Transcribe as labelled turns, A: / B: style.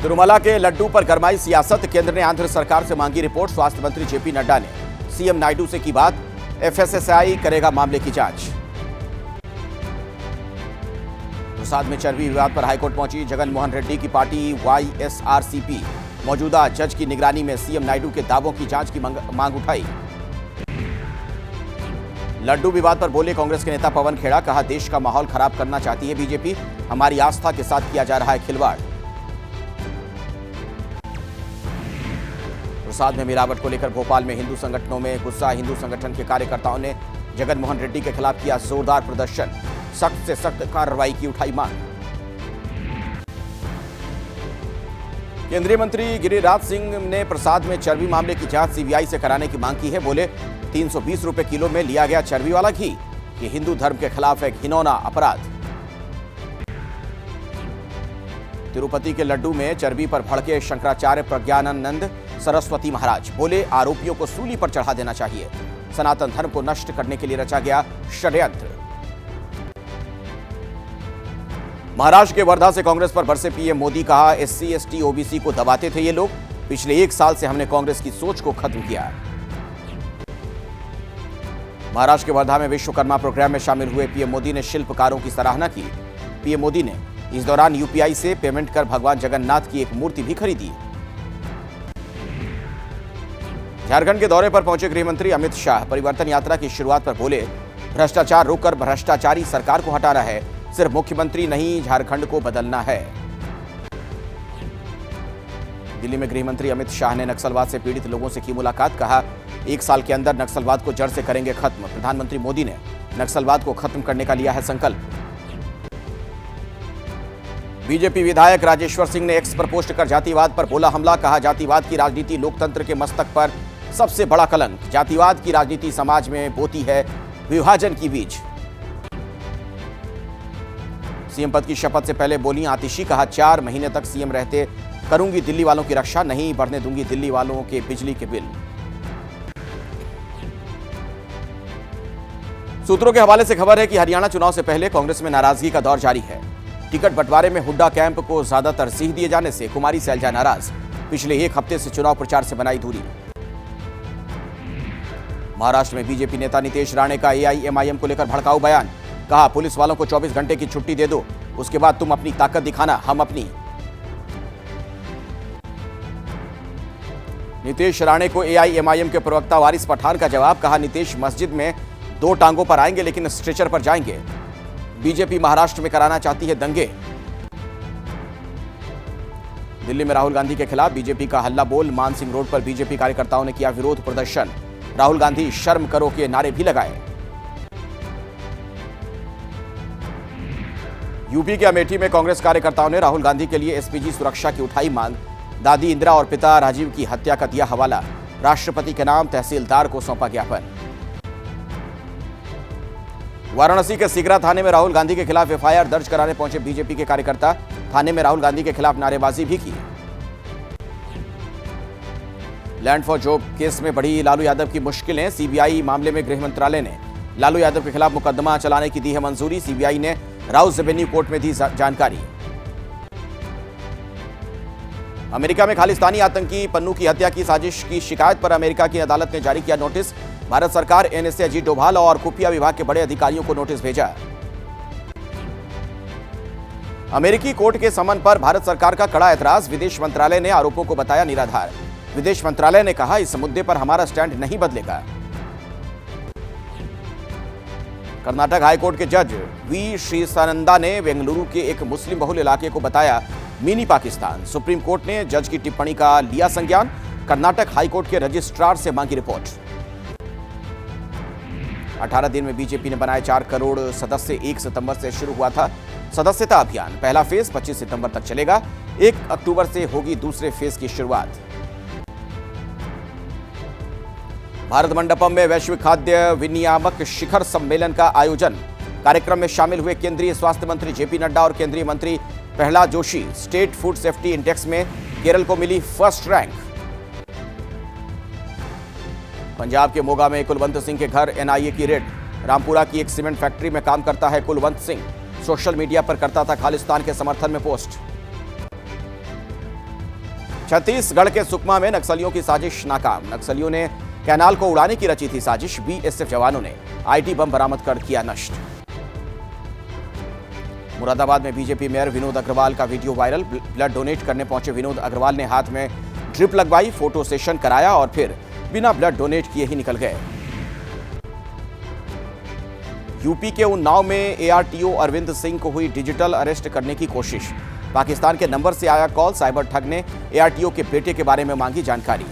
A: तिरुमला के लड्डू पर गरमाई सियासत। केंद्र ने आंध्र सरकार से मांगी रिपोर्ट। स्वास्थ्य मंत्री जेपी नड्डा ने सीएम नायडू से की बात। एफएसएसआई करेगा मामले की जांच। प्रसाद में चर्बी विवाद पर हाईकोर्ट पहुंची जगन मोहन रेड्डी की पार्टी वाईएसआरसीपी। मौजूदा जज की निगरानी में सीएम नायडू के दावों की जांच की मांग उठाई। लड्डू विवाद पर बोले कांग्रेस के नेता पवन खेड़ा। कहा, देश का माहौल खराब करना चाहती है बीजेपी। हमारी आस्था के साथ किया जा रहा है खिलवाड़। प्रसाद में मिलावट को लेकर भोपाल में हिंदू संगठनों में गुस्सा। हिंदू संगठन के कार्यकर्ताओं ने जगन मोहन रेड्डी के खिलाफ किया जोरदार प्रदर्शन। सख्त से सख्त कार्रवाई की उठाई मांग। केंद्रीय मंत्री गिरिराज सिंह ने प्रसाद में चर्बी मामले की जांच सीबीआई से कराने की मांग की है। बोले, 320 रुपए किलो में लिया गया चर्बी वाला घी, ये हिंदू धर्म के खिलाफ एक घिनौना अपराध। तिरुपति के लड्डू में चर्बी पर भड़के शंकराचार्य प्रज्ञानानंद सरस्वती महाराज। बोले, आरोपियों को सूली पर चढ़ा देना चाहिए। सनातन धर्म को नष्ट करने के लिए रचा गया षड्यंत्र। महाराष्ट्र के वर्धा से कांग्रेस पर बरसे पीएम मोदी। कहा, एससी एसटी ओबीसी को दबाते थे ये लोग। पिछले 1 साल से हमने कांग्रेस की सोच को खत्म किया। महाराष्ट्र के वर्धा में विश्वकर्मा प्रोग्राम में शामिल हुए पीएम मोदी ने शिल्पकारों की सराहना की। पीएम मोदी ने इस दौरान यूपीआई से पेमेंट कर भगवान जगन्नाथ की एक मूर्ति भी खरीदी। झारखंड के दौरे पर पहुंचे गृह मंत्री अमित शाह परिवर्तन यात्रा की शुरुआत पर बोले, भ्रष्टाचार रोककर भ्रष्टाचारी सरकार को हटाना है। सिर्फ मुख्यमंत्री नहीं, झारखंड को बदलना है। दिल्ली में गृह मंत्री अमित शाह ने नक्सलवाद से पीड़ित लोगों से की मुलाकात। कहा, 1 साल के अंदर नक्सलवाद को जड़ से करेंगे खत्म। प्रधानमंत्री मोदी ने नक्सलवाद को खत्म करने का लिया है संकल्प। बीजेपी विधायक राजेश्वर सिंह ने एक्स पर पोस्ट कर जातिवाद पर बोला हमला। कहा, जातिवाद की राजनीति लोकतंत्र के मस्तक पर सबसे बड़ा कलंक। जातिवाद की राजनीति समाज में बोती है विभाजन की बीज। सीएम पद की शपथ से पहले बोली आतिशी। कहा, 4 महीने तक सीएम रहते करूंगी दिल्ली वालों की रक्षा, नहीं बढ़ने दूंगी दिल्ली वालों के बिजली के बिल। सूत्रों के हवाले से खबर है कि हरियाणा चुनाव से पहले कांग्रेस में नाराजगी का दौर जारी है। टिकट बंटवारे में हुड्डा कैंप को ज्यादा तरजीह दिए जाने से कुमारी सैलजा नाराज। पिछले 1 हफ्ते से चुनाव प्रचार से बनाई दूरी। महाराष्ट्र में बीजेपी नेता नीतीश राणे का एआईएमआईएम को लेकर भड़काऊ बयान। कहा, पुलिस वालों को 24 घंटे की छुट्टी दे दो, उसके बाद तुम अपनी ताकत दिखाना, हम अपनी। नीतीश राणे को एआईएमआईएम के प्रवक्ता वारिस पठान का जवाब। कहा, नीतीश मस्जिद में 2 टांगों पर आएंगे लेकिन स्ट्रेचर पर जाएंगे। बीजेपी महाराष्ट्र में कराना चाहती है दंगे। दिल्ली में राहुल गांधी के खिलाफ बीजेपी का हल्ला बोल। मानसिंह रोड पर बीजेपी कार्यकर्ताओं ने किया विरोध प्रदर्शन। राहुल गांधी शर्म करो के नारे भी लगाए। यूपी के अमेठी में कांग्रेस कार्यकर्ताओं ने राहुल गांधी के लिए एसपीजी सुरक्षा की उठाई मांग। दादी इंदिरा और पिता राजीव की हत्या का दिया हवाला। राष्ट्रपति के नाम तहसीलदार को सौंपा ज्ञापन। वाराणसी के सिगरा थाने में राहुल गांधी के खिलाफ एफआईआर दर्ज कराने पहुंचे बीजेपी के कार्यकर्ता। थाने में राहुल गांधी के खिलाफ नारेबाजी भी की। लैंड फॉर जॉब केस में बढ़ी लालू यादव की मुश्किलें। सीबीआई मामले में गृह मंत्रालय ने लालू यादव के खिलाफ मुकदमा चलाने की दी है मंजूरी। सीबीआई ने राउस रेवेन्यू कोर्ट में दी जानकारी। अमेरिका में खालिस्तानी आतंकी पन्नू की हत्या की साजिश की शिकायत पर अमेरिका की अदालत ने जारी किया नोटिस। भारत सरकार एनएसए अजीत डोभाल और खुफिया विभाग के बड़े अधिकारियों को नोटिस भेजा। अमेरिकी कोर्ट के समन पर भारत सरकार का कड़ा ऐतराज। विदेश मंत्रालय ने आरोपों को बताया निराधार। विदेश मंत्रालय ने कहा, इस मुद्दे पर हमारा स्टैंड नहीं बदलेगा। कर्नाटक हाईकोर्ट के जज वी श्रीसानंदा ने बेंगलुरु के एक मुस्लिम बहुल इलाके को बताया मिनी पाकिस्तान। सुप्रीम कोर्ट ने जज की टिप्पणी का लिया संज्ञान। कर्नाटक हाईकोर्ट के रजिस्ट्रार से मांगी रिपोर्ट। 18 दिन में बीजेपी ने बनाए 4 करोड़ सदस्य। 1 सितंबर से शुरू हुआ था सदस्यता अभियान। पहला फेज 25 सितंबर तक चलेगा। 1 अक्टूबर से होगी दूसरे फेज की शुरुआत। भारत मंडपम में वैश्विक खाद्य विनियामक शिखर सम्मेलन का आयोजन। कार्यक्रम में शामिल हुए केंद्रीय स्वास्थ्य मंत्री जेपी नड्डा और केंद्रीय मंत्री Prahlad Joshi. State food safety index में केरल को मिली फर्स्ट रैंक। पंजाब के मोगा में कुलवंत सिंह के घर एनआईए की रेड। रामपुरा की एक सीमेंट फैक्ट्री में काम करता है कुलवंत सिंह। सोशल मीडिया पर करता था खालिस्तान के समर्थन में पोस्ट। छत्तीसगढ़ के सुकमा में नक्सलियों की साजिश नाकाम। नक्सलियों ने कैनाल को उड़ाने की रची थी साजिश। बीएसएफ जवानों ने आईटी बम बरामद कर किया नष्ट। मुरादाबाद में बीजेपी मेयर विनोद अग्रवाल का वीडियो वायरल। ब्लड डोनेट करने पहुंचे विनोद अग्रवाल ने हाथ में ड्रिप लगवाई, फोटो सेशन कराया और फिर बिना ब्लड डोनेट किए ही निकल गए। यूपी के उन्नाव में एआरटीओ अरविंद सिंह को हुई डिजिटल अरेस्ट करने की कोशिश। पाकिस्तान के नंबर से आया कॉल। साइबर ठग ने एआरटीओ के बेटे के बारे में मांगी जानकारी।